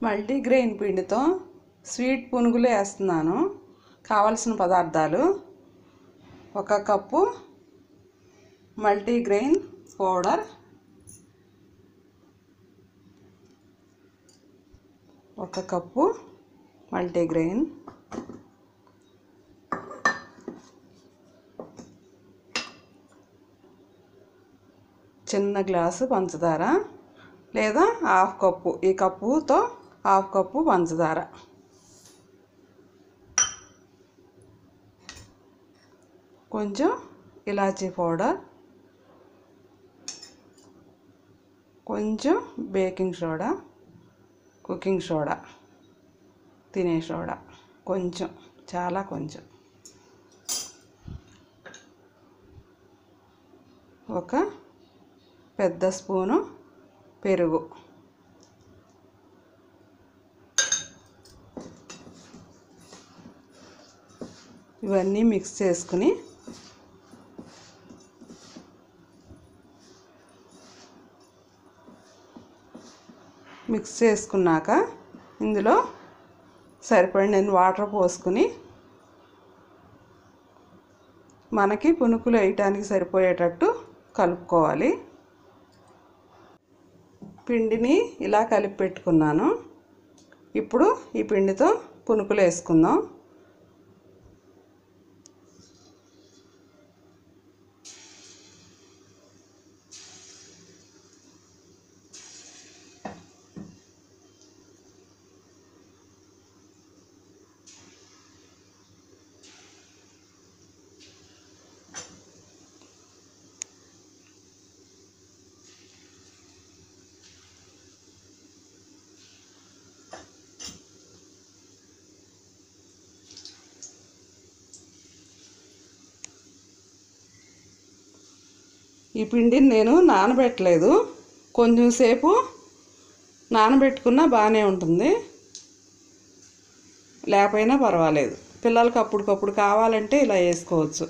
Multigrain పిండితో sweet పునుగులు వేస్తున్నాను. కావలసిన పదార్థాలు: 1 cup multigrain powder, 1 cup multigrain, చిన్న గ్లాసు పంచదార లేదా హాఫ్ కప్పు, ఈ కప్పుతో హాఫ్ కప్పు పంచదార, కొంచెం ఇలాచీ పౌడర్, కొంచెం బేకింగ్ సోడా, కుకింగ్ సోడా, తినే సోడా కొంచెం, చాలా కొంచెం, ఒక పెద్ద స్పూను పెరుగు. ఇవన్నీ మిక్స్ చేసుకుని చేసుకున్నాక ఇందులో సరిపడిన వాటర్ పోసుకుని మనకి పునుకులు వేయటానికి సరిపోయేటట్టు కలుపుకోవాలి. పిండిని ఇలా కలిపి పెట్టుకున్నాను. ఇప్పుడు ఈ పిండితో పునుకులు వేసుకుందాం. ఈ పిండిని నేను నానబెట్టలేదు, కొంచెం సేపు నానబెట్టుకున్నా బాగానే ఉంటుంది, లేకపోయినా పర్వాలేదు. పిల్లలకి అప్పటికప్పుడు కావాలంటే ఇలా వేసుకోవచ్చు.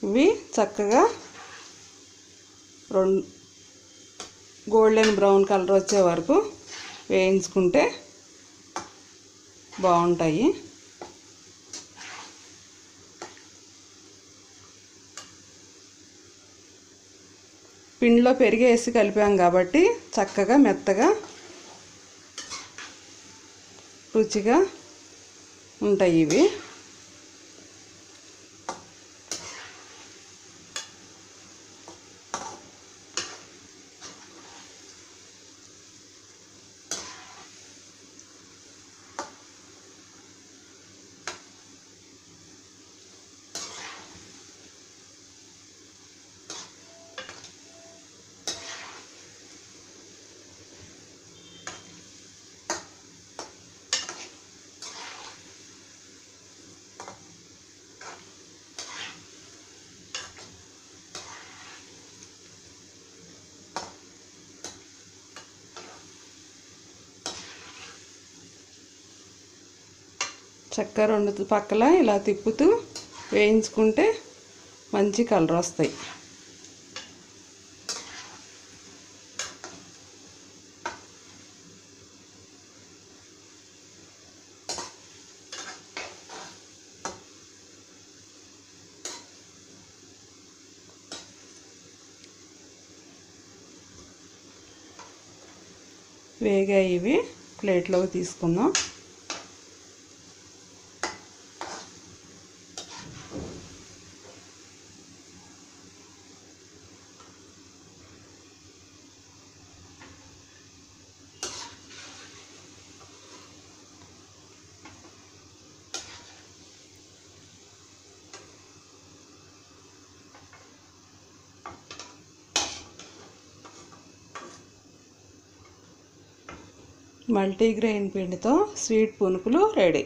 ఇవి చక్కగా గోల్డెన్ బ్రౌన్ కలర్ వచ్చే వరకు వేయించుకుంటే బాగుంటాయి. పిండిలో పెరిగేసి కలిపాం కాబట్టి చక్కగా మెత్తగా రుచిగా ఉంటాయి ఇవి. చక్కగా రెండు పక్కల ఇలా తిప్పుతూ వేయించుకుంటే మంచి కలర్ వస్తాయి. వేగా ఇవి ప్లేట్లోకి తీసుకుందాం. మల్టీగ్రెయిన్ పిండితో స్వీట్ పునుకులు రెడీ.